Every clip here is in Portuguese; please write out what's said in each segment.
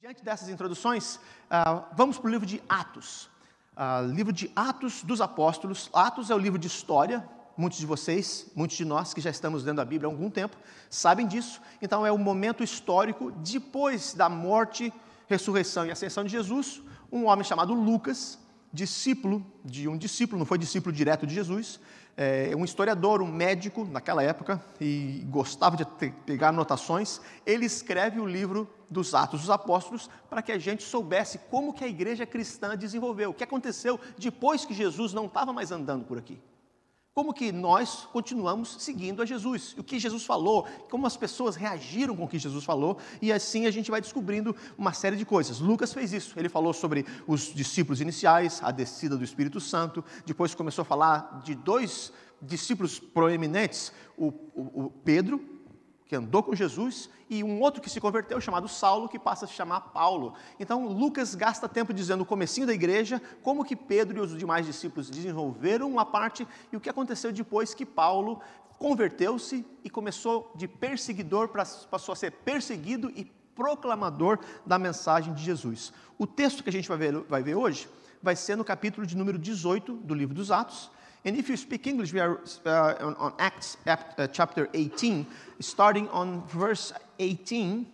Diante dessas introduções, vamos para o livro de Atos. Livro de Atos dos Apóstolos. Atos é o livro de história. Muitos de vocês, muitos de nós que já estamos lendo a Bíblia há algum tempo, sabem disso. Então é o momento histórico depois da morte, ressurreição e ascensão de Jesus. Um homem chamado Lucas, discípulo de um discípulo, não foi discípulo direto de Jesus, um historiador, um médico naquela época, e gostava de pegar anotações. Ele escreve o livro dos Atos dos Apóstolos para que a gente soubesse como que a igreja cristã desenvolveu, o que aconteceu depois que Jesus não estava mais andando por aqui. Como que nós continuamos seguindo a Jesus, o que Jesus falou, como as pessoas reagiram com o que Jesus falou, e assim a gente vai descobrindo uma série de coisas. Lucas fez isso, ele falou sobre os discípulos iniciais, a descida do Espírito Santo, depois começou a falar de dois discípulos proeminentes, o Pedro, que andou com Jesus, e um outro que se converteu, chamado Saulo, que passa a se chamar Paulo. Então, Lucas gasta tempo dizendo o comecinho da igreja, como que Pedro e os demais discípulos desenvolveram uma parte, e o que aconteceu depois que Paulo converteu-se e começou de perseguidor, passou a ser perseguido e proclamador da mensagem de Jesus. O texto que a gente vai ver hoje vai ser no capítulo de número 18 do livro dos Atos. And if you speak English, we are on Acts chapter 18, starting on verse 18,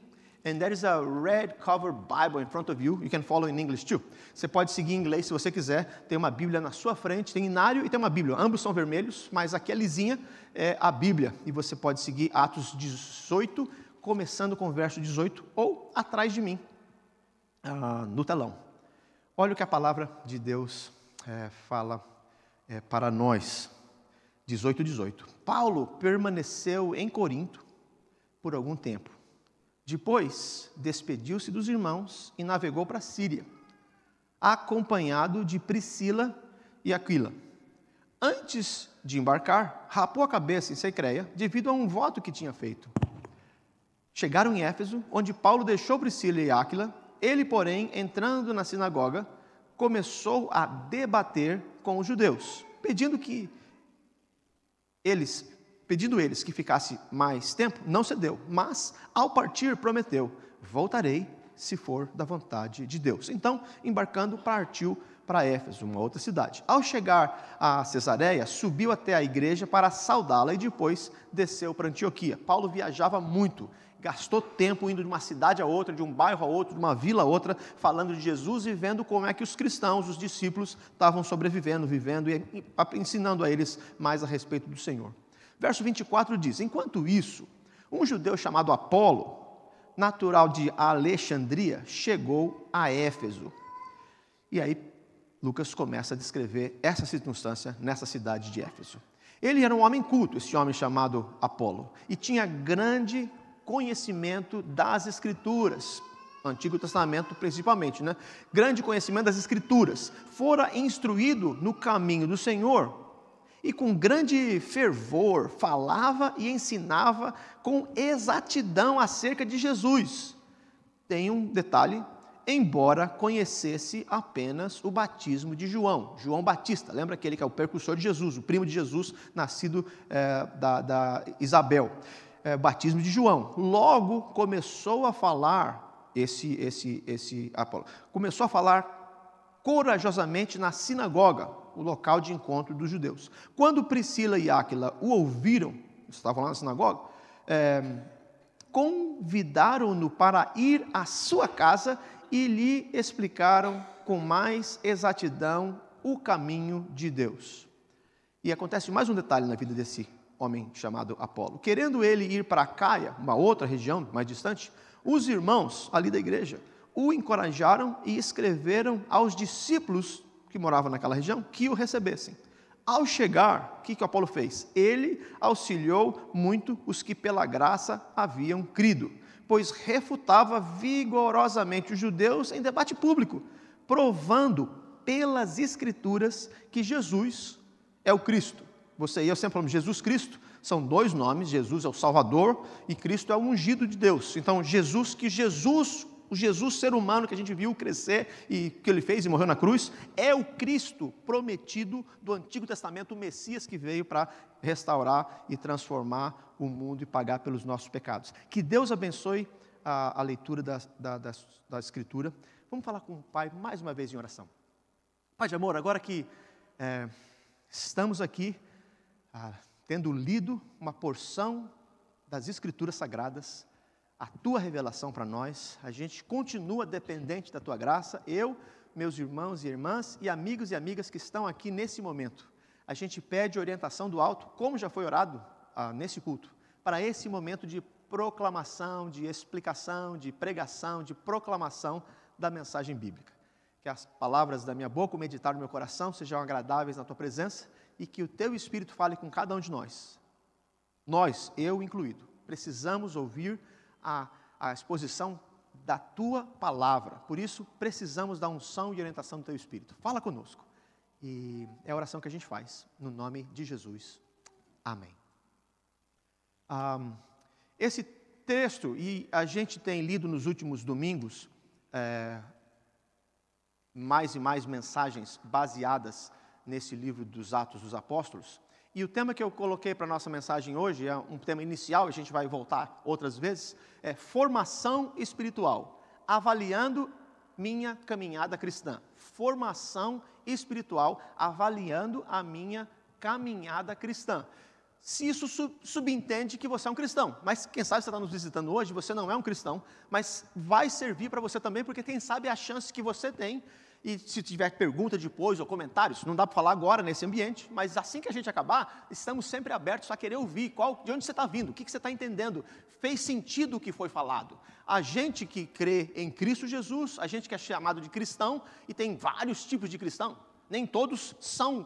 and there is a red cover Bible in front of you. You can follow in English too. Você pode seguir em inglês se você quiser. Tem uma Bíblia na sua frente, tem inário e tem uma Bíblia. Ambos são vermelhos, mas aqui a lisinha é a Bíblia. E você pode seguir Atos 18, começando com o verso 18, ou atrás de mim, no telão. Olha o que a palavra de Deus fala para nós. 18. Paulo permaneceu em Corinto por algum tempo. Depois, despediu-se dos irmãos e navegou para a Síria, acompanhado de Priscila e Aquila. Antes de embarcar, rapou a cabeça em Cencreia, devido a um voto que tinha feito. Chegaram em Éfeso, onde Paulo deixou Priscila e Aquila. Ele, porém, entrando na sinagoga, começou a debater com os judeus, pedindo eles que ficasse mais tempo. Não cedeu, mas ao partir prometeu: voltarei se for da vontade de Deus. Então, embarcando, partiu para Éfeso, uma outra cidade. Ao chegar a Cesareia, subiu até a igreja para saudá-la e depois desceu para Antioquia. Paulo viajava muito, gastou tempo indo de uma cidade a outra, de um bairro a outro, de uma vila a outra, falando de Jesus e vendo como é que os cristãos, os discípulos, estavam sobrevivendo, vivendo e ensinando a eles mais a respeito do Senhor. Verso 24 diz: enquanto isso, um judeu chamado Apolo, natural de Alexandria, chegou a Éfeso. E aí Lucas começa a descrever essa circunstância nessa cidade de Éfeso. Ele era um homem culto, esse homem chamado Apolo, e tinha grande conhecimento das Escrituras, Antigo Testamento principalmente, né? Grande conhecimento das Escrituras. Fora instruído no caminho do Senhor e com grande fervor falava e ensinava com exatidão acerca de Jesus. Tem um detalhe: embora conhecesse apenas o batismo de João Batista, lembra aquele que é o precursor de Jesus, o primo de Jesus, nascido da Isabel. Batismo de João. Logo começou a falar Apolo. Começou a falar corajosamente na sinagoga, o local de encontro dos judeus. Quando Priscila e Áquila o ouviram, estavam lá na sinagoga, convidaram-no para ir à sua casa e lhe explicaram com mais exatidão o caminho de Deus. E acontece mais um detalhe na vida desse homem chamado Apolo. Querendo ele ir para Caia, uma outra região mais distante, os irmãos ali da igreja o encorajaram e escreveram aos discípulos que moravam naquela região que o recebessem. Ao chegar, o que o Apolo fez? Ele auxiliou muito os que pela graça haviam crido, pois refutava vigorosamente os judeus em debate público, provando pelas Escrituras que Jesus é o Cristo. Você e eu sempre falamos Jesus Cristo, são dois nomes: Jesus é o Salvador e Cristo é o ungido de Deus. Então, o Jesus ser humano que a gente viu crescer e que ele fez e morreu na cruz, é o Cristo prometido do Antigo Testamento, o Messias que veio para restaurar e transformar o mundo e pagar pelos nossos pecados. Que Deus abençoe a leitura da Escritura, vamos falar com o Pai mais uma vez em oração. Pai de amor, agora que estamos aqui, tendo lido uma porção das Escrituras Sagradas, a Tua revelação para nós, a gente continua dependente da Tua graça, eu, meus irmãos e irmãs e amigos e amigas que estão aqui nesse momento. A gente pede orientação do alto, como já foi orado nesse culto, para esse momento de proclamação, de explicação, de pregação, de proclamação da mensagem bíblica. Que as palavras da minha boca, o meditar do meu coração sejam agradáveis na Tua presença e que o Teu Espírito fale com cada um de nós. Nós, eu incluído, precisamos ouvir a exposição da Tua palavra. Por isso, precisamos da unção e orientação do Teu Espírito. Fala conosco. E é a oração que a gente faz, no nome de Jesus. Amém. Esse texto, e a gente tem lido nos últimos domingos, mais e mais mensagens baseadas nesse livro dos Atos dos Apóstolos. E o tema que eu coloquei para a nossa mensagem hoje, é um tema inicial, a gente vai voltar outras vezes, é formação espiritual, avaliando minha caminhada cristã. Formação espiritual, avaliando a minha caminhada cristã. Se isso subentende que você é um cristão, mas quem sabe você está nos visitando hoje, você não é um cristão, mas vai servir para você também, porque quem sabe é a chance que você tem. E se tiver pergunta depois ou comentários, não dá para falar agora nesse ambiente, mas assim que a gente acabar, estamos sempre abertos a querer ouvir de onde você está vindo, o que você está entendendo, fez sentido o que foi falado. A gente que crê em Cristo Jesus, a gente que é chamado de cristão, e tem vários tipos de cristão, nem todos são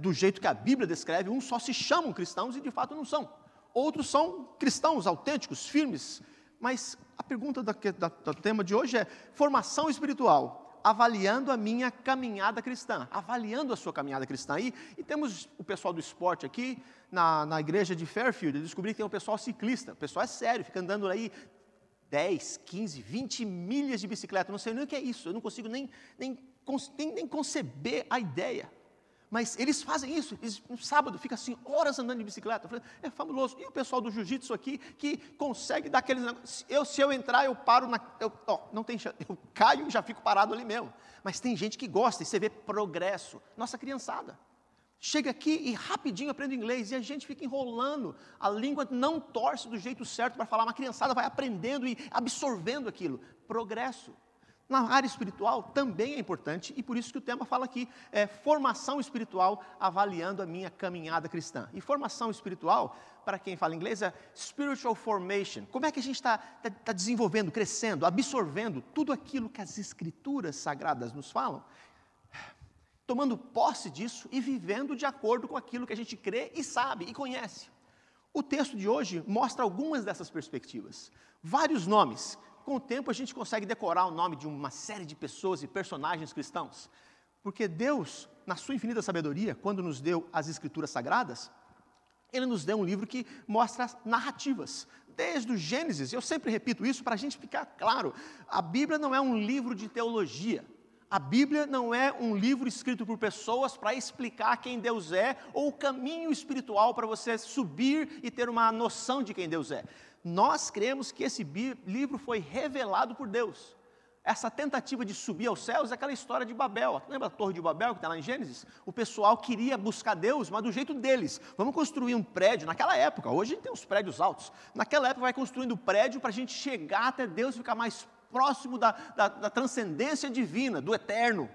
do jeito que a Bíblia descreve, uns só se chamam cristãos e de fato não são. Outros são cristãos autênticos, firmes, mas a pergunta do tema de hoje é formação espiritual, avaliando a minha caminhada cristã, avaliando a sua caminhada cristã. E temos o pessoal do esporte aqui, na igreja de Fairfield, eu descobri que tem um pessoal ciclista, o pessoal é sério, fica andando aí 10, 15, 20 milhas de bicicleta, não sei nem o que é isso, eu não consigo nem conceber a ideia. Mas eles fazem isso, no sábado fica assim, horas andando de bicicleta. Eu falei, é fabuloso. E o pessoal do jiu-jitsu aqui, que consegue dar aqueles negócios. Se eu entrar, eu paro, não tem chance, eu caio e já fico parado ali mesmo. Mas tem gente que gosta, e você vê progresso. Nossa criançada chega aqui e rapidinho aprende inglês, e a gente fica enrolando, a língua não torce do jeito certo para falar, mas a criançada vai aprendendo e absorvendo aquilo. Progresso. Na área espiritual também é importante, e por isso que o tema fala aqui, formação espiritual, avaliando a minha caminhada cristã. E formação espiritual, para quem fala inglês, é spiritual formation. Como é que a gente está desenvolvendo, crescendo, absorvendo tudo aquilo que as Escrituras Sagradas nos falam, tomando posse disso e vivendo de acordo com aquilo que a gente crê e sabe e conhece. O texto de hoje mostra algumas dessas perspectivas. Vários nomes. Com o tempo a gente consegue decorar o nome de uma série de pessoas e personagens cristãos, porque Deus, na sua infinita sabedoria, quando nos deu as Escrituras Sagradas, Ele nos deu um livro que mostra narrativas, desde o Gênesis. Eu sempre repito isso para a gente ficar claro, a Bíblia não é um livro de teologia, a Bíblia não é um livro escrito por pessoas para explicar quem Deus é, ou o caminho espiritual para você subir e ter uma noção de quem Deus é. Nós cremos que esse livro foi revelado por Deus. Essa tentativa de subir aos céus é aquela história de Babel. Lembra a Torre de Babel que está lá em Gênesis? O pessoal queria buscar Deus, mas do jeito deles. Vamos construir um prédio, naquela época, hoje a gente tem uns prédios altos. Naquela época vai construindo prédio para a gente chegar até Deus e ficar mais próximo da transcendência divina, do eterno.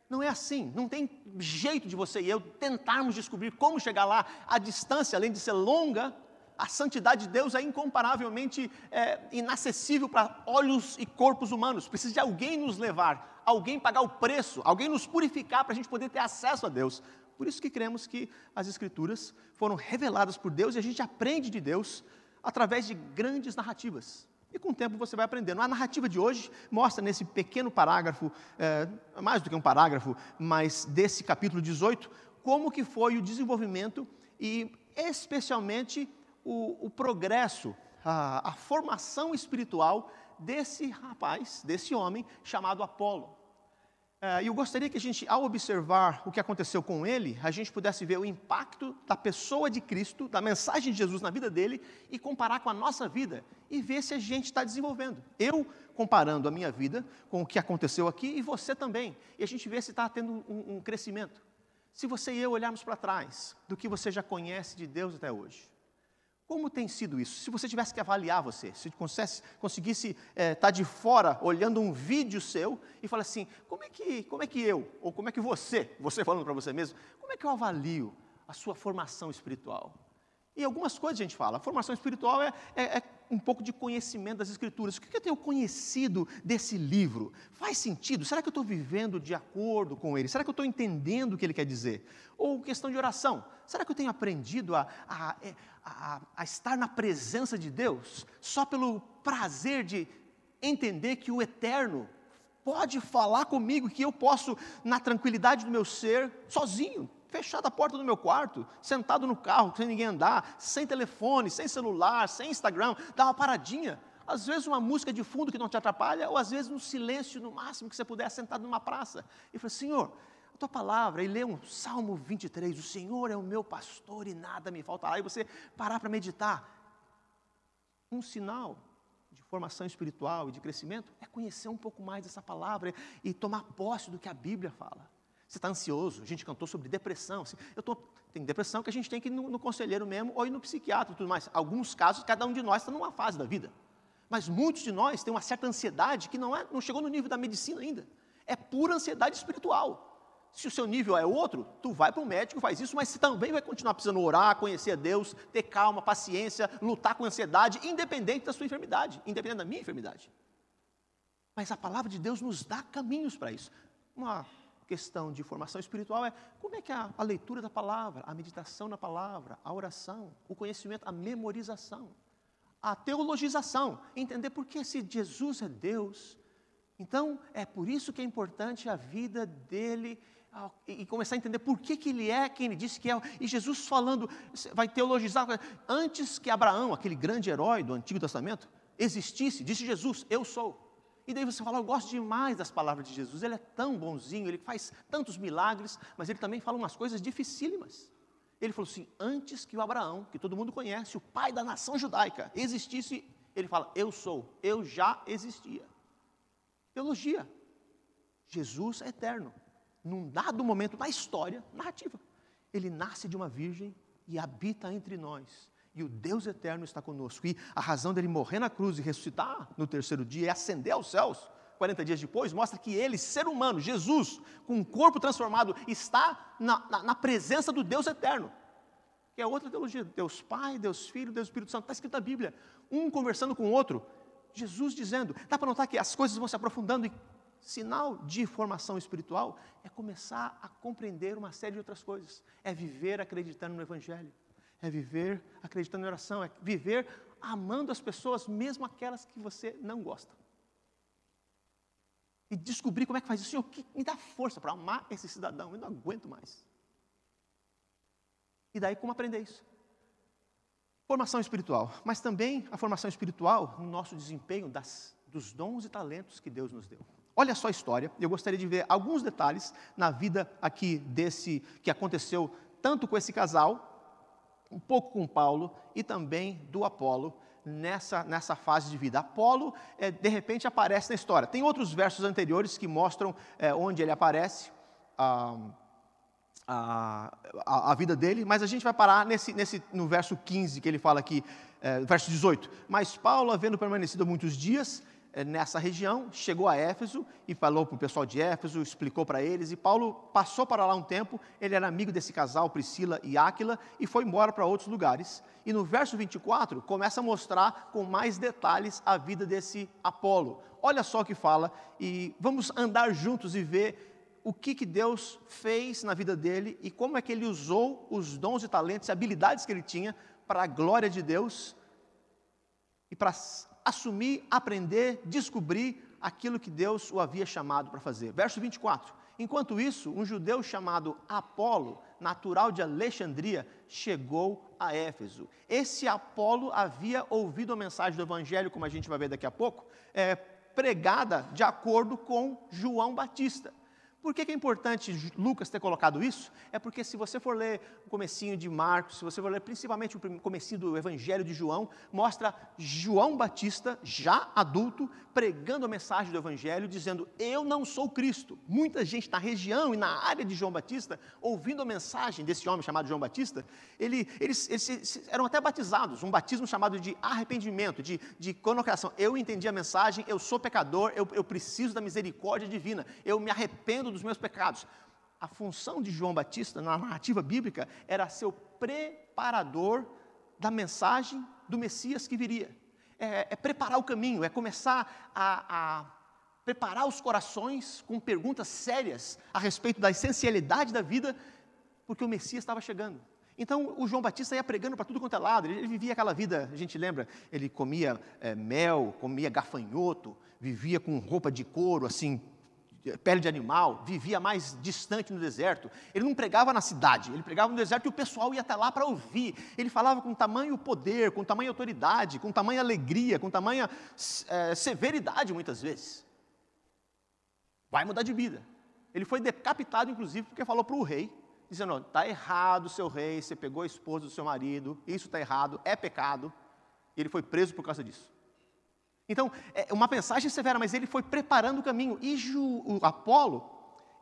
Não é assim, não tem jeito de você e eu tentarmos descobrir como chegar lá. A distância, além de ser longa, a santidade de Deus é incomparavelmente inacessível para olhos e corpos humanos. Precisa de alguém nos levar, alguém pagar o preço, alguém nos purificar para a gente poder ter acesso a Deus. Por isso que cremos que as Escrituras foram reveladas por Deus e a gente aprende de Deus através de grandes narrativas. E com o tempo você vai aprendendo. A narrativa de hoje mostra nesse pequeno parágrafo, mais do que um parágrafo, mas desse capítulo 18, como que foi o desenvolvimento e especialmente o progresso, a formação espiritual desse rapaz, desse homem chamado Apolo. E eu gostaria que a gente, ao observar o que aconteceu com ele, a gente pudesse ver o impacto da pessoa de Cristo, da mensagem de Jesus na vida dele, e comparar com a nossa vida, e ver se a gente está desenvolvendo. Eu comparando a minha vida com o que aconteceu aqui, e você também, e a gente vê se está tendo um crescimento. Se você e eu olharmos para trás, do que você já conhece de Deus até hoje, como tem sido isso? Se você tivesse que avaliar você, se conseguisse estar de fora, olhando um vídeo seu, e falar assim, como é que eu, ou como é que você falando para você mesmo, como é que eu avalio a sua formação espiritual? E algumas coisas a gente fala, a formação espiritual é um pouco de conhecimento das Escrituras. O que eu tenho conhecido desse livro? Faz sentido? Será que eu estou vivendo de acordo com ele? Será que eu estou entendendo o que ele quer dizer? Ou questão de oração, será que eu tenho aprendido a estar na presença de Deus só pelo prazer de entender que o Eterno pode falar comigo, que eu posso, na tranquilidade do meu ser, sozinho, fechado a porta do meu quarto, sentado no carro, sem ninguém andar, sem telefone, sem celular, sem Instagram, dar uma paradinha, às vezes uma música de fundo que não te atrapalha, ou às vezes no silêncio, no máximo que você puder, sentado numa praça, e falar, Senhor, a tua palavra, e ler um Salmo 23, o Senhor é o meu pastor e nada me faltará, e você parar para meditar. Um sinal de formação espiritual e de crescimento é conhecer um pouco mais dessa palavra e tomar posse do que a Bíblia fala. Você está ansioso, a gente cantou sobre depressão, assim, tem depressão que a gente tem que ir no conselheiro mesmo, ou ir no psiquiatra e tudo mais. Alguns casos, cada um de nós está numa fase da vida, mas muitos de nós têm uma certa ansiedade que não chegou no nível da medicina ainda, é pura ansiedade espiritual. Se o seu nível é outro, tu vai para o médico, faz isso, mas você também vai continuar precisando orar, conhecer a Deus, ter calma, paciência, lutar com a ansiedade, independente da sua enfermidade, independente da minha enfermidade. Mas a palavra de Deus nos dá caminhos para isso. Uma questão de formação espiritual é como é que a leitura da palavra, a meditação na palavra, a oração, o conhecimento, a memorização, a teologização, entender por que se Jesus é Deus, então é por isso que é importante a vida dele e começar a entender por que ele é quem ele disse que é, e Jesus falando, vai teologizar, antes que Abraão, aquele grande herói do Antigo Testamento, existisse, disse Jesus, eu sou. E daí você fala, eu gosto demais das palavras de Jesus, ele é tão bonzinho, ele faz tantos milagres, mas ele também fala umas coisas dificílimas. Ele falou assim, antes que o Abraão, que todo mundo conhece, o pai da nação judaica, existisse, ele fala, eu sou, eu já existia. Teologia. Jesus é eterno. Num dado momento na história, narrativa, ele nasce de uma virgem e habita entre nós. E o Deus eterno está conosco. E a razão dele morrer na cruz e ressuscitar no terceiro dia e ascender aos céus, 40 dias depois, mostra que ele, ser humano, Jesus, com um corpo transformado, está na presença do Deus eterno. Que é outra teologia. Deus Pai, Deus Filho, Deus Espírito Santo. Está escrito na Bíblia. Um conversando com o outro. Jesus dizendo. Dá para notar que as coisas vão se aprofundando e sinal de formação espiritual é começar a compreender uma série de outras coisas. É viver acreditando no Evangelho. É viver acreditando na oração, é viver amando as pessoas, mesmo aquelas que você não gosta. E descobrir como é que faz isso. Senhor, me dá força para amar esse cidadão, eu não aguento mais. E daí como aprender isso? Formação espiritual, mas também a formação espiritual no nosso desempenho dos dons e talentos que Deus nos deu. Olha só a história, eu gostaria de ver alguns detalhes na vida aqui que aconteceu tanto com esse casal, um pouco com Paulo e também do Apolo nessa fase de vida. Apolo, de repente, aparece na história. Tem outros versos anteriores que mostram onde ele aparece, a vida dele, mas a gente vai parar no verso 15, que ele fala aqui, verso 18. Mas Paulo, havendo permanecido muitos dias nessa região, chegou a Éfeso e falou para o pessoal de Éfeso, explicou para eles, e Paulo passou para lá um tempo, ele era amigo desse casal, Priscila e Áquila, e foi embora para outros lugares. E no verso 24, começa a mostrar com mais detalhes a vida desse Apolo. Olha só o que fala, e vamos andar juntos e ver o que Deus fez na vida dele, e como é que ele usou os dons e talentos e habilidades que ele tinha para a glória de Deus, e para assumir, aprender, descobrir aquilo que Deus o havia chamado para fazer. Verso 24. Enquanto isso, um judeu chamado Apolo, natural de Alexandria, chegou a Éfeso. Esse Apolo havia ouvido a mensagem do Evangelho, como a gente vai ver daqui a pouco, pregada de acordo com João Batista. Por que é importante Lucas ter colocado isso? É porque se você for ler o comecinho de Marcos, se você for ler principalmente o comecinho do Evangelho de João, mostra João Batista, já adulto, pregando a mensagem do Evangelho, dizendo, eu não sou Cristo. Muita gente na região e na área de João Batista, ouvindo a mensagem desse homem chamado João Batista, eles eram até batizados, um batismo chamado de arrependimento, de conocração. Eu entendi a mensagem, eu sou pecador, eu preciso da misericórdia divina, eu me arrependo dos meus pecados. A função de João Batista, na narrativa bíblica, era ser o preparador da mensagem do Messias que viria. É preparar o caminho, é começar a preparar os corações com perguntas sérias a respeito da essencialidade da vida, porque o Messias estava chegando. Então, o João Batista ia pregando para tudo quanto é lado, ele vivia aquela vida, a gente lembra, ele comia mel, comia gafanhoto, vivia com roupa de couro, assim, pele de animal, vivia mais distante no deserto. Ele não pregava na cidade, ele pregava no deserto e o pessoal ia até lá para ouvir. Ele falava com tamanho poder, com tamanha autoridade, com tamanha alegria, com tamanha severidade muitas vezes. Vai mudar de vida. Ele foi decapitado, inclusive, porque falou para o rei, dizendo, está errado, seu rei, você pegou a esposa do seu marido, isso está errado, é pecado, e ele foi preso por causa disso. Então, é uma mensagem severa, mas ele foi preparando o caminho, e o Apolo,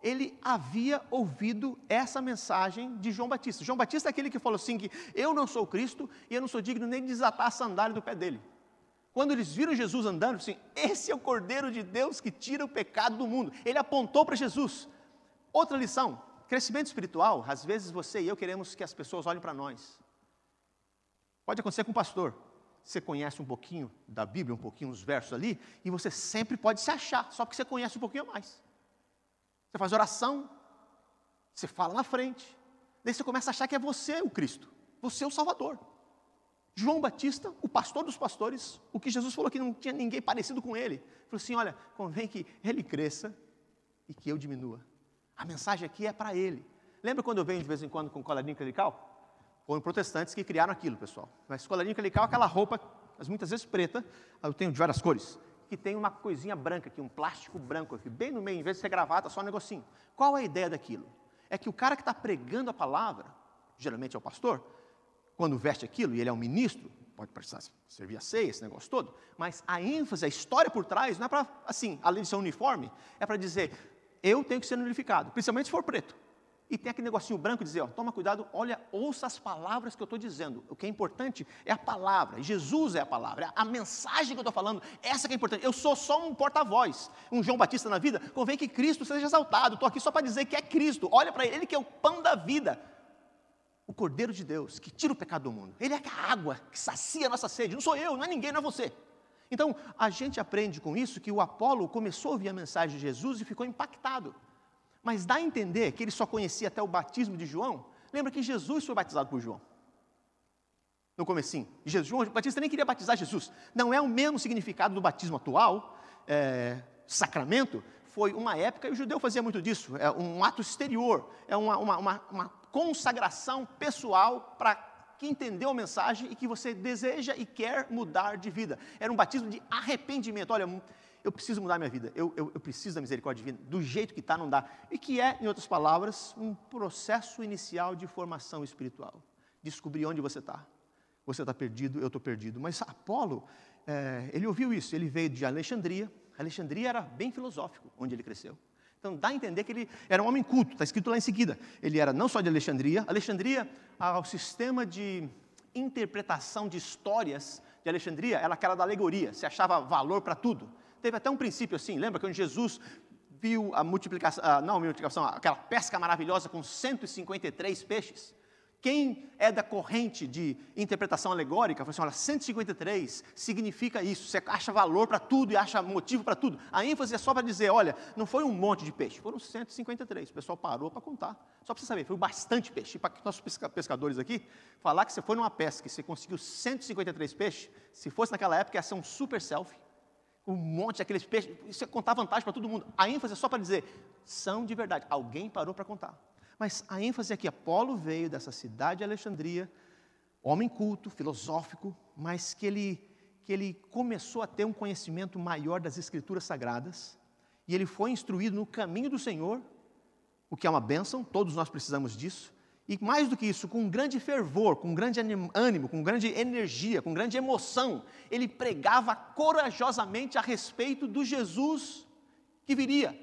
ele havia ouvido essa mensagem de João Batista. João Batista é aquele que falou assim, que eu não sou Cristo, e eu não sou digno nem de desatar a sandália do pé dele. Quando eles viram Jesus andando, assim, esse é o Cordeiro de Deus que tira o pecado do mundo. Ele apontou para Jesus. Outra lição, crescimento espiritual, às vezes você e eu queremos que as pessoas olhem para nós. Pode acontecer com o pastor. Você conhece um pouquinho da Bíblia, um pouquinho os versos ali, e você sempre pode se achar, só porque você conhece um pouquinho a mais. Você faz oração, você fala na frente, daí você começa a achar que é você o Cristo, você o Salvador. João Batista, o pastor dos pastores, o que Jesus falou que não tinha ninguém parecido com ele, falou assim, olha, convém que ele cresça e que eu diminua. A mensagem aqui é para ele. Lembra quando eu venho de vez em quando com colarinho clerical? Foram protestantes que criaram aquilo, pessoal. Mas colarinho clerical é aquela roupa, muitas vezes preta, eu tenho de várias cores, que tem uma coisinha branca aqui, um plástico branco aqui, bem no meio, em vez de ser gravata, só um negocinho. Qual é a ideia daquilo? É que o cara que está pregando a palavra, geralmente é o pastor, quando veste aquilo, e ele é um ministro, pode precisar servir a ceia, esse negócio todo, mas a ênfase, a história por trás, não é para, assim, além de ser um uniforme, é para dizer, eu tenho que ser unificado, principalmente se for preto. E tem aquele negocinho branco de dizer, ó, toma cuidado, olha, ouça as palavras que eu estou dizendo. O que é importante é a palavra, Jesus é a palavra, a mensagem que eu estou falando, essa que é importante. Eu sou só um porta-voz, um João Batista na vida, convém que Cristo seja exaltado. Estou aqui só para dizer que é Cristo, olha para ele que é o pão da vida. O Cordeiro de Deus, que tira o pecado do mundo. Ele é a água que sacia a nossa sede, não sou eu, não é ninguém, não é você. Então, a gente aprende com isso que o Apolo começou a ouvir a mensagem de Jesus e ficou impactado. Mas dá a entender que ele só conhecia até o batismo de João. Lembra que Jesus foi batizado por João. No comecinho. João Batista nem queria batizar Jesus. Não é o mesmo significado do batismo atual, sacramento. Foi uma época, e o judeu fazia muito disso, é um ato exterior, é uma consagração pessoal para que entendeu a mensagem e que você deseja e quer mudar de vida. Era um batismo de arrependimento. Olha, eu preciso mudar minha vida, eu preciso da misericórdia divina, do jeito que está não dá. E que é, em outras palavras, um processo inicial de formação espiritual. Descobrir onde você está. Você está perdido, eu estou perdido. Mas Apolo, ele ouviu isso, ele veio de Alexandria. Alexandria era bem filosófico, onde ele cresceu. Então dá a entender que ele era um homem culto, está escrito lá em seguida. Ele era não só de Alexandria, o sistema de interpretação de histórias de Alexandria era aquela da alegoria, se achava valor para tudo. Teve até um princípio assim, lembra quando Jesus viu a multiplicação, aquela pesca maravilhosa com 153 peixes? Quem é da corrente de interpretação alegórica, falou assim, olha, 153 significa isso, você acha valor para tudo e acha motivo para tudo. A ênfase é só para dizer, olha, não foi um monte de peixe, foram 153, o pessoal parou para contar. Só para você saber, foi bastante peixe. E para nossos pescadores aqui, falar que você foi numa pesca e você conseguiu 153 peixes, se fosse naquela época ia ser um super selfie, um monte daqueles peixes, isso ia contar vantagem para todo mundo. A ênfase é só para dizer, são de verdade, alguém parou para contar. Mas a ênfase é que Apolo veio dessa cidade de Alexandria, homem culto, filosófico, mas que ele começou a ter um conhecimento maior das Escrituras Sagradas, e ele foi instruído no caminho do Senhor, o que é uma bênção, todos nós precisamos disso. E mais do que isso, com um grande fervor, com um grande ânimo, com grande energia, com grande emoção, ele pregava corajosamente a respeito do Jesus que viria,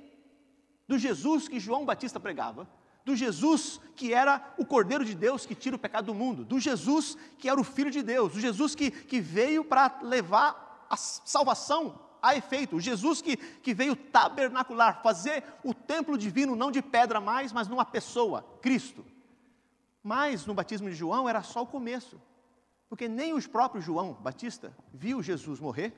do Jesus que João Batista pregava, do Jesus que era o Cordeiro de Deus que tira o pecado do mundo, do Jesus que era o Filho de Deus, do Jesus que veio para levar a salvação a efeito, o Jesus que veio tabernacular, fazer o templo divino não de pedra mais, mas numa pessoa, Cristo. Mas no batismo de João era só o começo, porque nem o próprio João Batista viu Jesus morrer,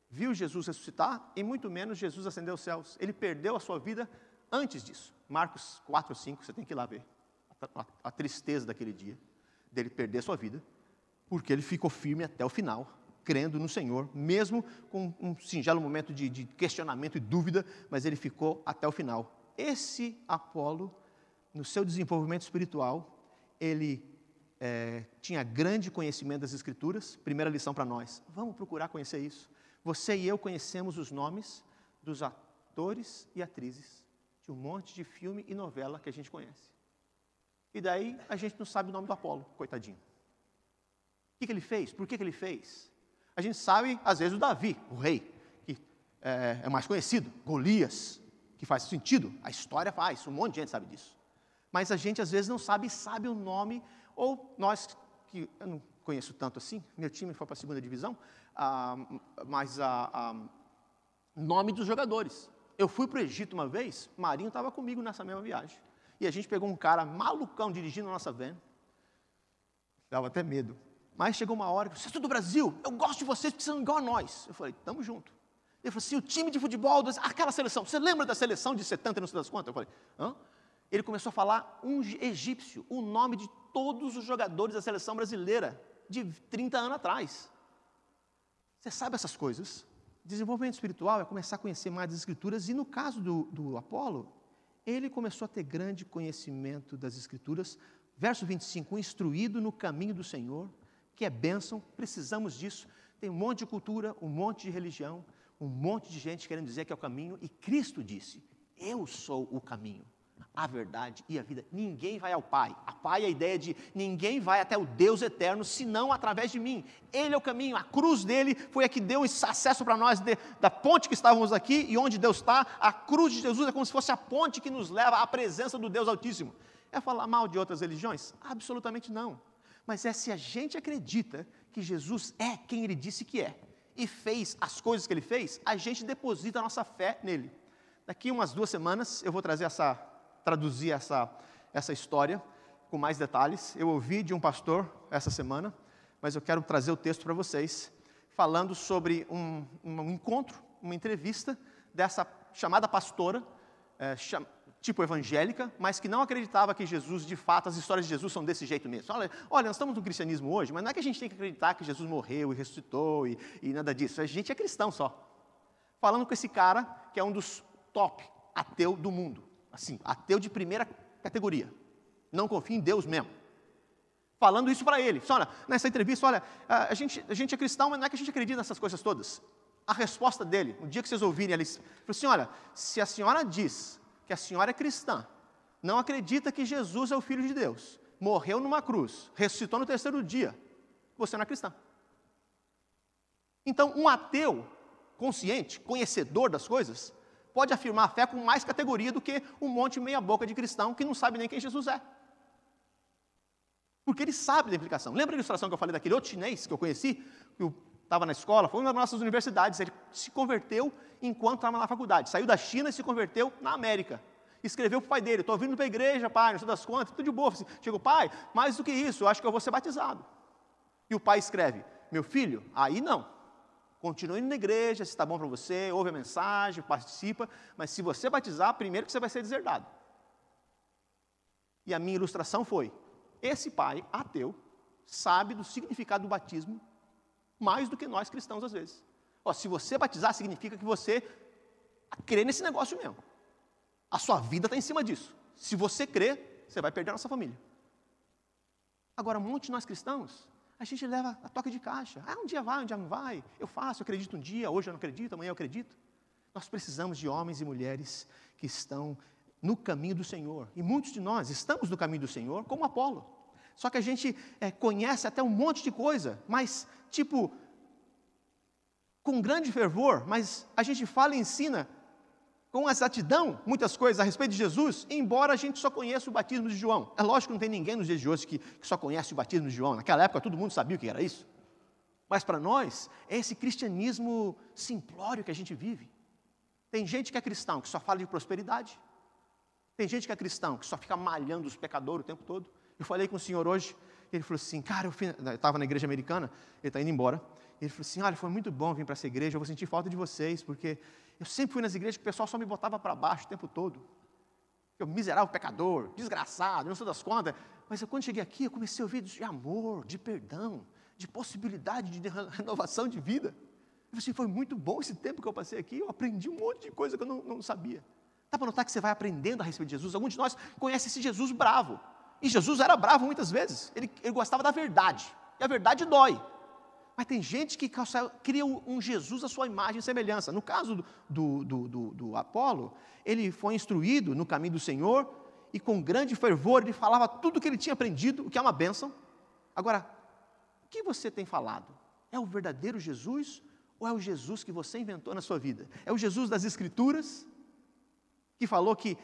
viu Jesus ressuscitar, e muito menos Jesus ascender aos céus. Ele perdeu a sua vida antes disso. Marcos 4, 5, você tem que ir lá ver a tristeza daquele dia, dele perder a sua vida, porque ele ficou firme até o final, crendo no Senhor, mesmo com um singelo momento de questionamento e dúvida, mas ele ficou até o final. Esse Apolo, no seu desenvolvimento espiritual, ele tinha grande conhecimento das Escrituras. Primeira lição para nós, vamos procurar conhecer isso. Você e eu conhecemos os nomes dos atores e atrizes de um monte de filme e novela que a gente conhece. E daí a gente não sabe o nome do Apolo, coitadinho. O que ele fez? Por que ele fez? A gente sabe, às vezes, o Davi, o rei, que é mais conhecido, Golias, que faz sentido, a história faz, um monte de gente sabe disso. Mas a gente às vezes não sabe o nome, ou nós, que eu não conheço tanto assim, meu time foi para a segunda divisão, mas nome dos jogadores. Eu fui para o Egito uma vez, Marinho estava comigo nessa mesma viagem, e a gente pegou um cara malucão dirigindo a nossa van, dava até medo, mas chegou uma hora, vocês são do Brasil, eu gosto de vocês porque são igual a nós. Eu falei, tamo junto. Ele falou assim, o time de futebol, aquela seleção, você lembra da seleção de 70 e não sei das quantas? Eu falei, hã? Ele começou a falar um egípcio, o nome de todos os jogadores da seleção brasileira, de 30 anos atrás. Você sabe essas coisas? Desenvolvimento espiritual é começar a conhecer mais das Escrituras, e no caso do Apolo, ele começou a ter grande conhecimento das Escrituras. Verso 25, instruído no caminho do Senhor, que é bênção, precisamos disso. Tem um monte de cultura, um monte de religião, um monte de gente querendo dizer que é o caminho, e Cristo disse, eu sou o caminho, a verdade e a vida. Ninguém vai ao Pai. A Pai é a ideia de ninguém vai até o Deus eterno, senão através de mim. Ele é o caminho, a cruz dele foi a que deu acesso para nós da ponte que estávamos aqui e onde Deus está. A cruz de Jesus é como se fosse a ponte que nos leva à presença do Deus Altíssimo. É falar mal de outras religiões? Absolutamente não. Mas é se a gente acredita que Jesus é quem Ele disse que é, e fez as coisas que Ele fez, a gente deposita a nossa fé nele. Daqui umas 2 semanas eu vou traduzir essa história com mais detalhes. Eu ouvi de um pastor essa semana, mas eu quero trazer o texto para vocês, falando sobre um encontro, uma entrevista dessa chamada pastora, tipo evangélica, mas que não acreditava que Jesus, de fato, as histórias de Jesus são desse jeito mesmo. Olha, nós estamos no cristianismo hoje, mas não é que a gente tem que acreditar que Jesus morreu e ressuscitou e nada disso. A gente é cristão só. Falando com esse cara, que é um dos top ateu do mundo. Assim, ateu de primeira categoria. Não confia em Deus mesmo. Falando isso para ele. Olha, nessa entrevista, olha, a gente é cristão, mas não é que a gente acredita nessas coisas todas. A resposta dele, no dia que vocês ouvirem, ele falou assim, olha, se a senhora diz que a senhora é cristã, não acredita que Jesus é o Filho de Deus, morreu numa cruz, ressuscitou no 3º dia, você não é cristã. Então, um ateu consciente, conhecedor das coisas, pode afirmar a fé com mais categoria do que um monte meia boca de cristão que não sabe nem quem Jesus é. Porque ele sabe da implicação. Lembra a ilustração que eu falei daquele outro chinês que eu conheci, que estava na escola, foi uma das nossas universidades, ele se converteu enquanto estava na faculdade, saiu da China e se converteu na América. Escreveu para o pai dele, estou vindo para a igreja, pai, não sei das contas, tudo de boa. Chegou, pai, mais do que isso, eu acho que eu vou ser batizado. E o pai escreve, meu filho, aí não. Continue indo na igreja, se está bom para você, ouve a mensagem, participa, mas se você batizar, primeiro que você vai ser deserdado. E a minha ilustração foi, esse pai, ateu, sabe do significado do batismo mais do que nós cristãos às vezes. Se você batizar, significa que você crê nesse negócio mesmo. A sua vida está em cima disso. Se você crê, você vai perder a nossa família. Agora, um monte de nós cristãos, a gente leva a toque de caixa. Um dia vai, um dia não vai. Eu faço, eu acredito um dia, hoje eu não acredito, amanhã eu acredito. Nós precisamos de homens e mulheres que estão no caminho do Senhor. E muitos de nós estamos no caminho do Senhor como Apolo. Só que a gente conhece até um monte de coisa, mas tipo, com grande fervor, mas a gente fala e ensina com exatidão muitas coisas a respeito de Jesus, embora a gente só conheça o batismo de João. É lógico que não tem ninguém nos dias de hoje que só conhece o batismo de João. Naquela época todo mundo sabia o que era isso. Mas para nós, é esse cristianismo simplório que a gente vive. Tem gente que é cristão, que só fala de prosperidade. Tem gente que é cristão, que só fica malhando os pecadores o tempo todo. Eu falei com o senhor hoje, ele falou assim, cara, eu estava na igreja americana, ele está indo embora. Ele falou assim, olha, foi muito bom vir para essa igreja, eu vou sentir falta de vocês, porque eu sempre fui nas igrejas que o pessoal só me botava para baixo o tempo todo. Eu miserável pecador, desgraçado, não sei das contas. Mas quando cheguei aqui, eu comecei a ouvir de amor, de perdão, de possibilidade de renovação de vida. Eu falei assim, foi muito bom esse tempo que eu passei aqui, eu aprendi um monte de coisa que eu não sabia. Dá para notar que você vai aprendendo a respeito de Jesus? Alguns de nós conhecem esse Jesus bravo. E Jesus era bravo muitas vezes. Ele gostava da verdade. E a verdade dói. Mas tem gente que cria um Jesus à sua imagem e semelhança. No caso do Apolo, ele foi instruído no caminho do Senhor e com grande fervor ele falava tudo o que ele tinha aprendido, o que é uma bênção. Agora, o que você tem falado? É o verdadeiro Jesus ou é o Jesus que você inventou na sua vida? É o Jesus das Escrituras, que falou que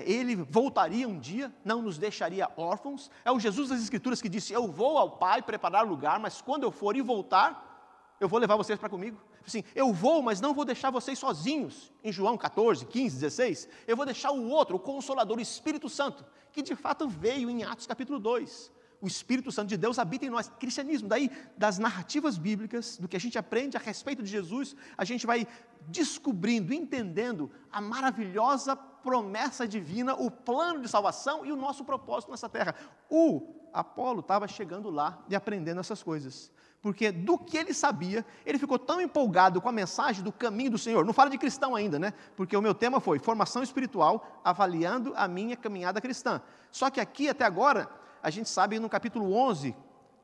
ele voltaria um dia, não nos deixaria órfãos? É o Jesus das Escrituras que disse, eu vou ao Pai preparar lugar, mas quando eu for e voltar, eu vou levar vocês para comigo. Assim, eu vou, mas não vou deixar vocês sozinhos, em João 14, 15, 16, eu vou deixar o outro, o Consolador, o Espírito Santo, que de fato veio em Atos capítulo 2, o Espírito Santo de Deus habita em nós. Cristianismo, daí das narrativas bíblicas, do que a gente aprende a respeito de Jesus, a gente vai descobrindo, entendendo a maravilhosa promessa divina, o plano de salvação e o nosso propósito nessa terra. O Apolo estava chegando lá e aprendendo essas coisas, porque do que ele sabia, ele ficou tão empolgado com a mensagem do caminho do Senhor. Não fala de cristão ainda, né? Porque o meu tema foi formação espiritual, avaliando a minha caminhada cristã. Só que aqui, até agora, a gente sabe que no capítulo 11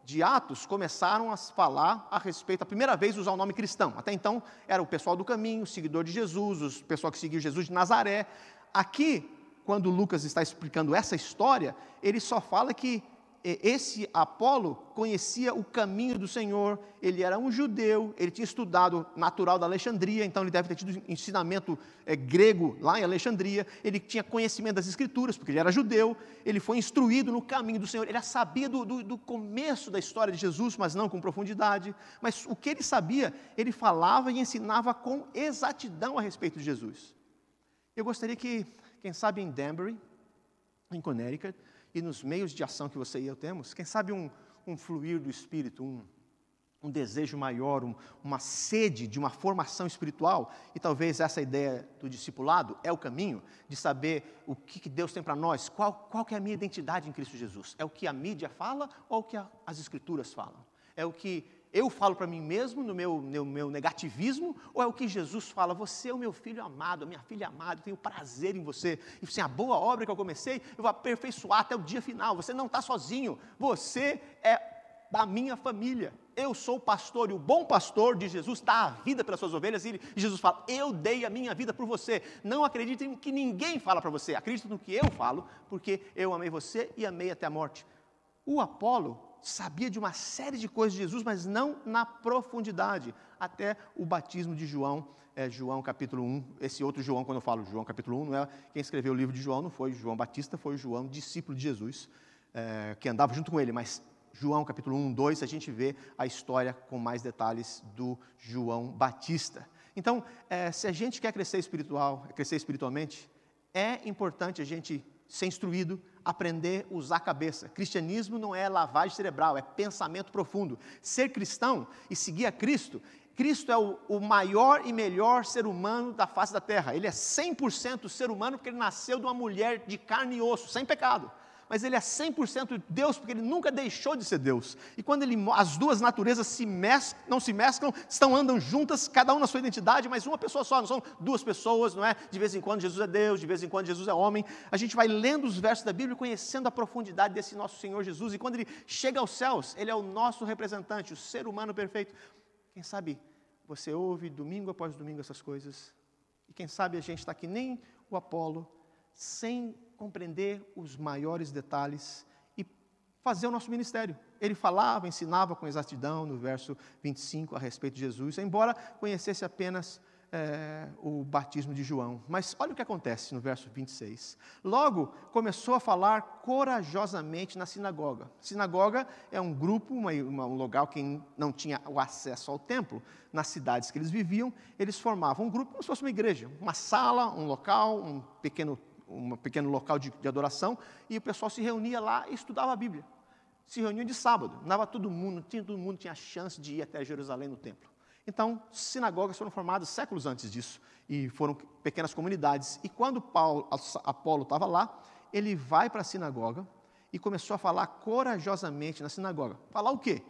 de Atos, começaram a falar a respeito, a primeira vez usar o nome cristão. Até então, era o pessoal do caminho, seguidor de Jesus, o pessoal que seguiu Jesus de Nazaré. Aqui, quando Lucas está explicando essa história, ele só fala que esse Apolo conhecia o caminho do Senhor, ele era um judeu, ele tinha estudado natural da Alexandria, então ele deve ter tido ensinamento grego lá em Alexandria, ele tinha conhecimento das Escrituras, porque ele era judeu, ele foi instruído no caminho do Senhor, ele já sabia do começo da história de Jesus, mas não com profundidade, mas o que ele sabia, ele falava e ensinava com exatidão a respeito de Jesus. Eu gostaria que, quem sabe em Danbury, em Connecticut, e nos meios de ação que você e eu temos, quem sabe um fluir do Espírito, um desejo maior, uma sede de uma formação espiritual, e talvez essa ideia do discipulado é o caminho de saber o que Deus tem para nós, qual que é a minha identidade em Cristo Jesus. É o que a mídia fala ou o que as Escrituras falam? É o que eu falo para mim mesmo, no meu negativismo, ou é o que Jesus fala, você é o meu filho amado, a minha filha amada, eu tenho prazer em você, e assim, a boa obra que eu comecei, eu vou aperfeiçoar até o dia final, você não está sozinho, você é da minha família, eu sou o pastor, e o bom pastor de Jesus dá a vida pelas suas ovelhas, e Jesus fala, eu dei a minha vida por você, não acredite em que ninguém fala para você, acredite no que eu falo, porque eu amei você e amei até a morte. O Apolo sabia de uma série de coisas de Jesus, mas não na profundidade, até o batismo de João, João capítulo 1, esse outro João, quando eu falo João capítulo 1, não é quem escreveu o livro de João, não foi João Batista, foi João, discípulo de Jesus, que andava junto com ele, mas João capítulo 1, 2, a gente vê a história com mais detalhes do João Batista. Então, se a gente quer crescer espiritualmente, é importante a gente ser instruído, aprender a usar a cabeça. Cristianismo não é lavagem cerebral, é pensamento profundo. Ser cristão e seguir a Cristo, Cristo é o maior e melhor ser humano da face da terra. Ele é 100% ser humano porque ele nasceu de uma mulher de carne e osso, sem pecado. Mas ele é 100% Deus, porque ele nunca deixou de ser Deus. E quando as duas naturezas não se mesclam, andam juntas, cada um na sua identidade, mas uma pessoa só, não são duas pessoas, não é? De vez em quando Jesus é Deus, de vez em quando Jesus é homem. A gente vai lendo os versos da Bíblia, conhecendo a profundidade desse nosso Senhor Jesus, e quando ele chega aos céus, ele é o nosso representante, o ser humano perfeito. Quem sabe você ouve domingo após domingo essas coisas, e quem sabe a gente está que nem o Apolo, sem compreender os maiores detalhes e fazer o nosso ministério. Ele falava, ensinava com exatidão, no verso 25, a respeito de Jesus, embora conhecesse apenas o batismo de João. Mas olha o que acontece no verso 26. Logo, começou a falar corajosamente na sinagoga. Sinagoga é um grupo, um lugar que não tinha o acesso ao templo. Nas cidades que eles viviam, eles formavam um grupo como se fosse uma igreja, uma sala, um local, um pequeno local de adoração, e o pessoal se reunia lá e estudava a Bíblia. Se reuniam de sábado, todo mundo tinha a chance de ir até Jerusalém no templo. Então, sinagogas foram formadas séculos antes disso, e foram pequenas comunidades. E quando Apolo estava lá, ele vai para a sinagoga e começou a falar corajosamente na sinagoga. Falar o quê?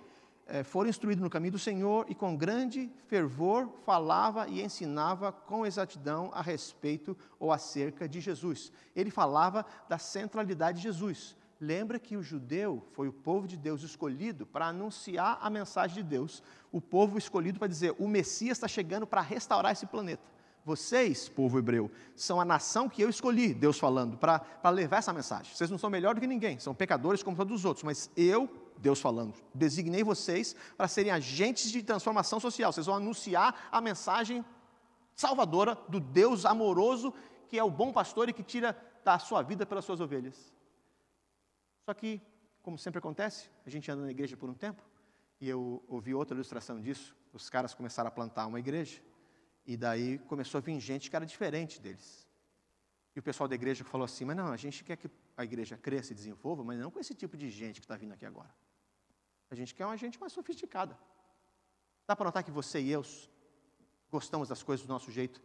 Foram instruídos no caminho do Senhor e com grande fervor falava e ensinava com exatidão a respeito ou acerca de Jesus. Ele falava da centralidade de Jesus. Lembra que o judeu foi o povo de Deus escolhido para anunciar a mensagem de Deus. O povo escolhido para dizer, o Messias está chegando para restaurar esse planeta. Vocês, povo hebreu, são a nação que eu escolhi, Deus falando, para levar essa mensagem. Vocês não são melhor do que ninguém, são pecadores como todos os outros, mas eu, Deus falando, designei vocês para serem agentes de transformação social. Vocês vão anunciar a mensagem salvadora do Deus amoroso, que é o bom pastor e que tira da sua vida pelas suas ovelhas. Só que, como sempre acontece, a gente anda na igreja por um tempo, e eu ouvi outra ilustração disso, os caras começaram a plantar uma igreja, e daí começou a vir gente que era diferente deles. E o pessoal da igreja falou assim, mas não, a gente quer que a igreja cresça e desenvolva, mas não com esse tipo de gente que está vindo aqui agora. A gente quer uma gente mais sofisticada. Dá para notar que você e eu gostamos das coisas do nosso jeito.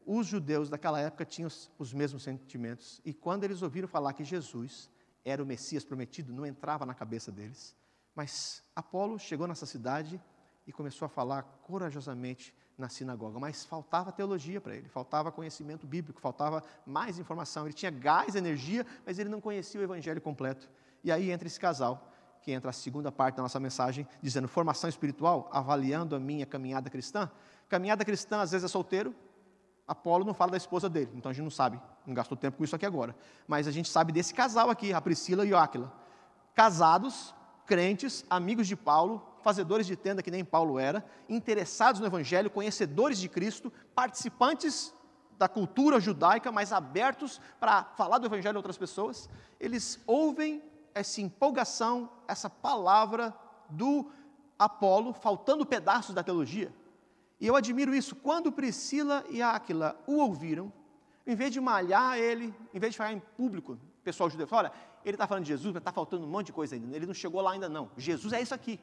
Os judeus daquela época tinham os mesmos sentimentos, e quando eles ouviram falar que Jesus era o Messias prometido, não entrava na cabeça deles. Mas Apolo chegou nessa cidade e começou a falar corajosamente na sinagoga, mas faltava teologia para ele, faltava conhecimento bíblico, faltava mais informação. Ele tinha gás, energia, mas ele não conhecia o evangelho completo. E aí entra esse casal, que entra a segunda parte da nossa mensagem, dizendo formação espiritual, avaliando a minha caminhada cristã. Caminhada cristã, às vezes é solteiro. Apolo não fala da esposa dele, então a gente não sabe, não gastou tempo com isso aqui agora. Mas a gente sabe desse casal aqui, a Priscila e o Áquila. Casados, crentes, amigos de Paulo, fazedores de tenda que nem Paulo era, interessados no Evangelho, conhecedores de Cristo, participantes da cultura judaica, mas abertos para falar do Evangelho a outras pessoas. Eles ouvem essa empolgação, essa palavra do Apolo, faltando pedaços da teologia. E eu admiro isso. Quando Priscila e Áquila o ouviram, em vez de malhar ele, em vez de falar em público, o pessoal judeu fala, olha, ele está falando de Jesus, mas está faltando um monte de coisa ainda. Ele não chegou lá ainda não. Jesus é isso aqui.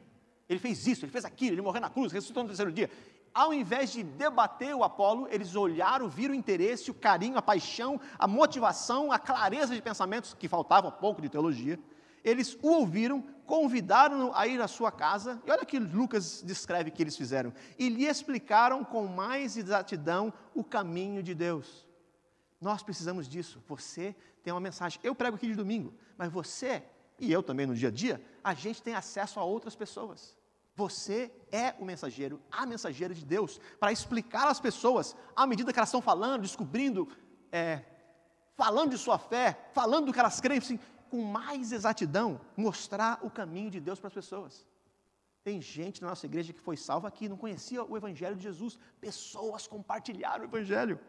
Ele fez isso, ele fez aquilo, ele morreu na cruz, ressuscitou no terceiro dia. Ao invés de debater o Apolo, eles olharam, viram o interesse, o carinho, a paixão, a motivação, a clareza de pensamentos, que faltava um pouco de teologia. Eles o ouviram, convidaram-no a ir à sua casa, e olha o que Lucas descreve que eles fizeram, e lhe explicaram com mais exatidão o caminho de Deus. Nós precisamos disso. Você tem uma mensagem, eu prego aqui de domingo, mas você, e eu também no dia a dia, a gente tem acesso a outras pessoas. Você é o mensageiro, a mensageira de Deus, para explicar às pessoas, à medida que elas estão falando, descobrindo, falando de sua fé, falando do que elas creem, assim, com mais exatidão, mostrar o caminho de Deus para as pessoas. Tem gente na nossa igreja que foi salva aqui, não conhecia o Evangelho de Jesus. Pessoas compartilharam o Evangelho.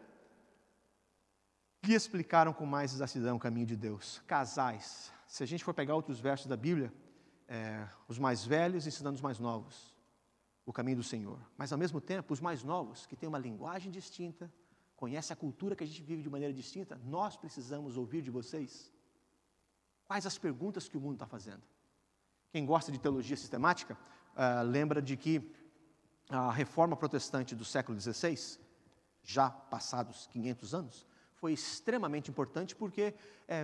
E explicaram com mais exatidão o caminho de Deus. Casais, se a gente for pegar outros versos da Bíblia, os mais velhos ensinando os mais novos o caminho do Senhor. Mas, ao mesmo tempo, os mais novos, que têm uma linguagem distinta, conhecem a cultura que a gente vive de maneira distinta, nós precisamos ouvir de vocês. Quais as perguntas que o mundo está fazendo? Quem gosta de teologia sistemática, lembra de que a reforma protestante do século XVI, já passados 500 anos, foi extremamente importante porque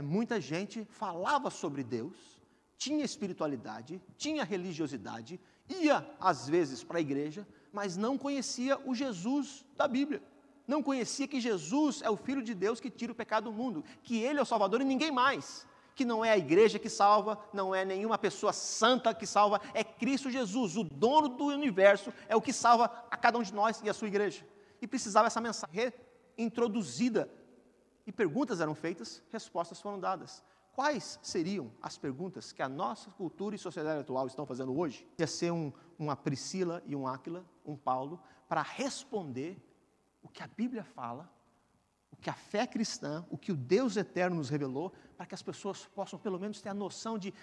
muita gente falava sobre Deus, tinha espiritualidade, tinha religiosidade, ia às vezes para a igreja, mas não conhecia o Jesus da Bíblia. Não conhecia que Jesus é o Filho de Deus que tira o pecado do mundo, que Ele é o Salvador e ninguém mais. Que não é a igreja que salva, não é nenhuma pessoa santa que salva, é Cristo Jesus, o dono do universo, é o que salva a cada um de nós e a sua igreja. E precisava essa mensagem reintroduzida e perguntas eram feitas, respostas foram dadas. Quais seriam as perguntas que a nossa cultura e sociedade atual estão fazendo hoje? Ia ser uma Priscila e um Áquila, um Paulo, para responder o que a Bíblia fala, o que a fé cristã, o que o Deus eterno nos revelou, para que as pessoas possam pelo menos ter a noção de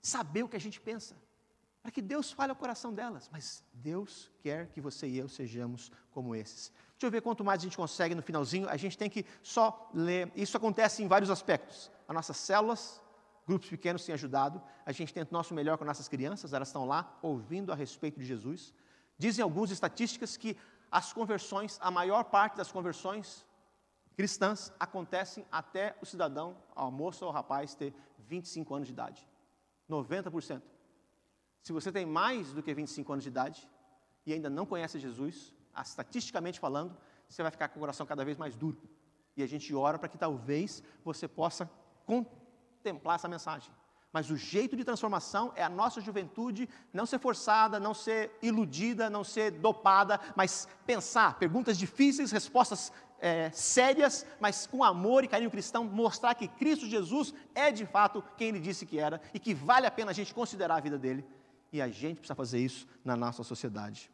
saber o que a gente pensa. Para que Deus fale ao coração delas, mas Deus quer que você e eu sejamos como esses. Deixa eu ver quanto mais a gente consegue no finalzinho, a gente tem que só ler, isso acontece em vários aspectos. As nossas células, grupos pequenos têm ajudado, a gente tenta o nosso melhor com nossas crianças, elas estão lá ouvindo a respeito de Jesus. Dizem algumas estatísticas que as conversões, a maior parte das conversões cristãs acontecem até o cidadão, a moça ou o rapaz ter 25 anos de idade. 90%. Se você tem mais do que 25 anos de idade e ainda não conhece Jesus, estatisticamente falando, você vai ficar com o coração cada vez mais duro. E a gente ora para que talvez você possa contemplar essa mensagem. Mas o jeito de transformação é a nossa juventude não ser forçada, não ser iludida, não ser dopada, mas pensar, perguntas difíceis, respostas sérias, mas com amor e carinho cristão, mostrar que Cristo Jesus é de fato quem Ele disse que era e que vale a pena a gente considerar a vida dele. E a gente precisa fazer isso na nossa sociedade.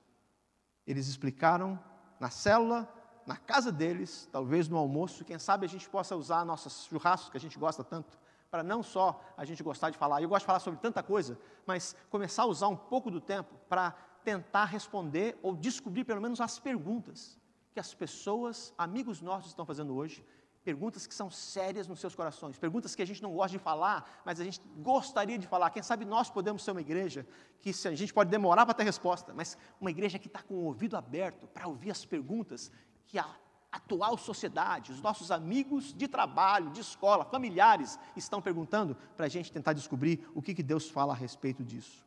Eles explicaram na célula, na casa deles, talvez no almoço, quem sabe a gente possa usar nossos churrascos, que a gente gosta tanto, para não só a gente gostar de falar, eu gosto de falar sobre tanta coisa, mas começar a usar um pouco do tempo para tentar responder ou descobrir pelo menos as perguntas que as pessoas, amigos nossos, estão fazendo hoje, perguntas que são sérias nos seus corações, perguntas que a gente não gosta de falar, mas a gente gostaria de falar. Quem sabe nós podemos ser uma igreja que a gente pode demorar para ter resposta, mas uma igreja que está com o ouvido aberto para ouvir as perguntas que a atual sociedade, os nossos amigos de trabalho, de escola, familiares, estão perguntando para a gente tentar descobrir o que Deus fala a respeito disso.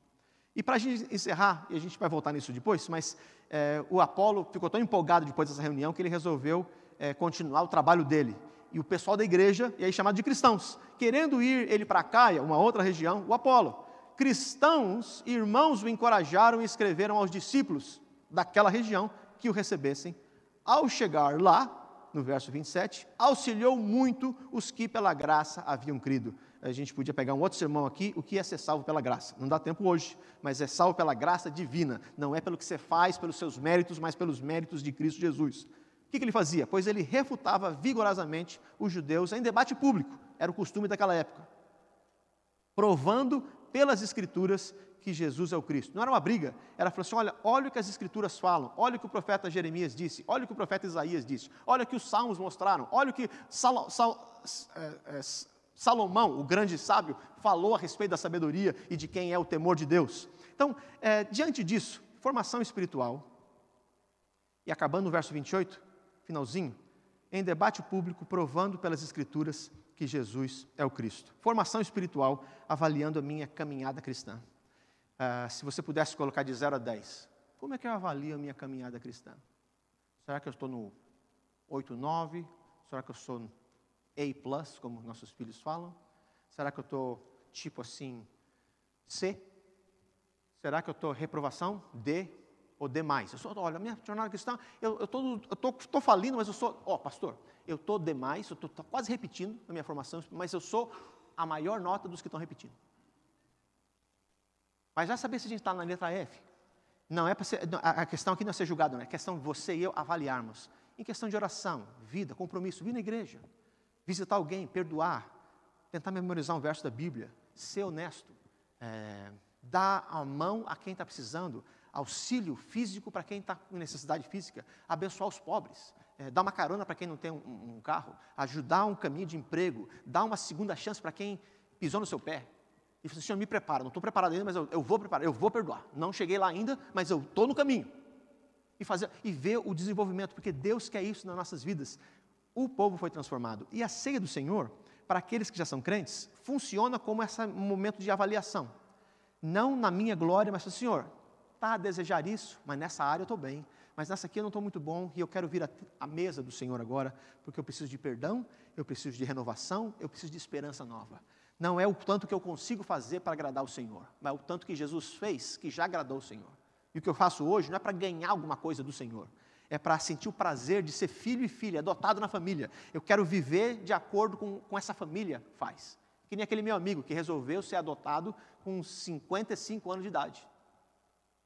E para a gente encerrar, e a gente vai voltar nisso depois, mas o Apolo ficou tão empolgado depois dessa reunião que ele resolveu continuar o trabalho dele. E o pessoal da igreja, e aí chamado de cristãos, querendo ir ele para Caia, uma outra região, o Apolo. Cristãos, irmãos o encorajaram e escreveram aos discípulos daquela região que o recebessem. Ao chegar lá, no verso 27, auxiliou muito os que pela graça haviam crido. A gente podia pegar um outro sermão aqui, o que é ser salvo pela graça. Não dá tempo hoje, mas é salvo pela graça divina. Não é pelo que você faz, pelos seus méritos, mas pelos méritos de Cristo Jesus. O que ele fazia? Pois ele refutava vigorosamente os judeus em debate público, era o costume daquela época, provando pelas Escrituras que Jesus é o Cristo. Não era uma briga, era falar assim, olha o que as Escrituras falam, olha o que o profeta Jeremias disse, olha o que o profeta Isaías disse, olha o que os Salmos mostraram, olha o que Salomão, o grande sábio, falou a respeito da sabedoria e de quem é o temor de Deus. Então, diante disso, formação espiritual, e acabando no verso 28, finalzinho, em debate público, provando pelas Escrituras que Jesus é o Cristo. Formação espiritual, avaliando a minha caminhada cristã. Se você pudesse colocar de 0 a 10, como é que eu avalio a minha caminhada cristã? Será que eu estou no 8, 9? Será que eu sou no A+, como nossos filhos falam? Será que eu estou, tipo assim, C? Será que eu estou reprovação? D? Ou D+. Olha, a minha jornada cristã, eu estou falindo, mas eu sou, pastor, eu estou D+, eu estou quase repetindo a minha formação, mas eu sou a maior nota dos que estão repetindo. Mas já saber se a gente está na letra F, não é para ser, a questão aqui não é ser julgado, não é questão de você e eu avaliarmos. Em questão de oração, vida, compromisso, vir na igreja, visitar alguém, perdoar, tentar memorizar um verso da Bíblia, ser honesto, dar a mão a quem está precisando, auxílio físico para quem está com necessidade física, abençoar os pobres, dar uma carona para quem não tem um carro, ajudar um caminho de emprego, dar uma segunda chance para quem pisou no seu pé. E você, Senhor, me prepara, não estou preparado ainda, mas eu vou preparar, eu vou perdoar. Não cheguei lá ainda, mas eu estou no caminho. E ver o desenvolvimento, porque Deus quer isso nas nossas vidas. O povo foi transformado. E a ceia do Senhor, para aqueles que já são crentes, funciona como esse momento de avaliação. Não na minha glória, mas Senhor, está a desejar isso, mas nessa área eu estou bem. Mas nessa aqui eu não estou muito bom e eu quero vir à mesa do Senhor agora, porque eu preciso de perdão, eu preciso de renovação, eu preciso de esperança nova. Não é o tanto que eu consigo fazer para agradar o Senhor, mas é o tanto que Jesus fez que já agradou o Senhor. E o que eu faço hoje não é para ganhar alguma coisa do Senhor, é para sentir o prazer de ser filho e filha, adotado na família. Eu quero viver de acordo com essa família faz. Que nem aquele meu amigo que resolveu ser adotado com 55 anos de idade.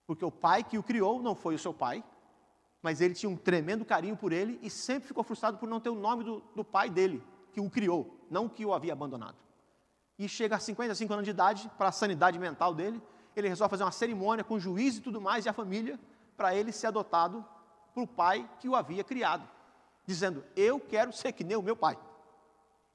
Porque o pai que o criou não foi o seu pai, mas ele tinha um tremendo carinho por ele e sempre ficou frustrado por não ter o nome do pai dele, que o criou, não que o havia abandonado. E chega a 55 anos de idade, para a sanidade mental dele, ele resolve fazer uma cerimônia com o juiz e tudo mais, e a família, para ele ser adotado por pai que o havia criado, dizendo, eu quero ser que nem o meu pai.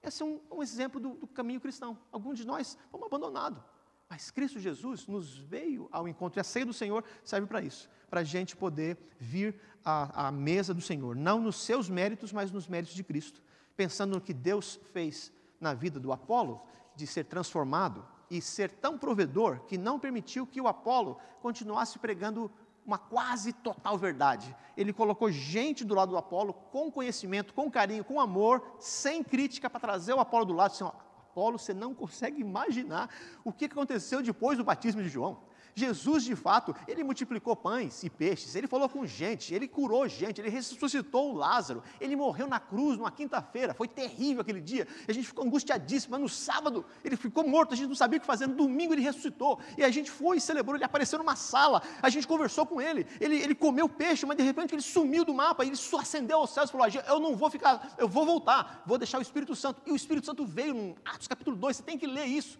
Esse é um exemplo do caminho cristão. Alguns de nós fomos abandonados, mas Cristo Jesus nos veio ao encontro, e a ceia do Senhor serve para isso, para a gente poder vir à mesa do Senhor, não nos seus méritos, mas nos méritos de Cristo, pensando no que Deus fez na vida do Apolo, de ser transformado e ser tão provedor, que não permitiu que o Apolo continuasse pregando uma quase total verdade. Ele colocou gente do lado do Apolo, com conhecimento, com carinho, com amor, sem crítica, para trazer o Apolo do lado, assim, Apolo, você não consegue imaginar o que aconteceu depois do batismo de João. Jesus, de fato, ele multiplicou pães e peixes, ele falou com gente, ele curou gente, ele ressuscitou o Lázaro, ele morreu na cruz numa quinta-feira, foi terrível aquele dia, a gente ficou angustiadíssimo, mas no sábado ele ficou morto, a gente não sabia o que fazer, no domingo ele ressuscitou, e a gente foi e celebrou, ele apareceu numa sala, a gente conversou com ele comeu peixe, mas de repente ele sumiu do mapa, ele ascendeu aos céus e falou, eu não vou ficar, eu vou voltar, vou deixar o Espírito Santo, e o Espírito Santo veio em Atos capítulo 2, você tem que ler isso.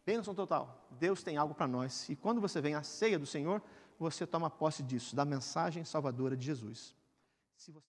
Bênção total. Deus tem algo para nós. E quando você vem à ceia do Senhor, você toma posse disso, da mensagem salvadora de Jesus. Se você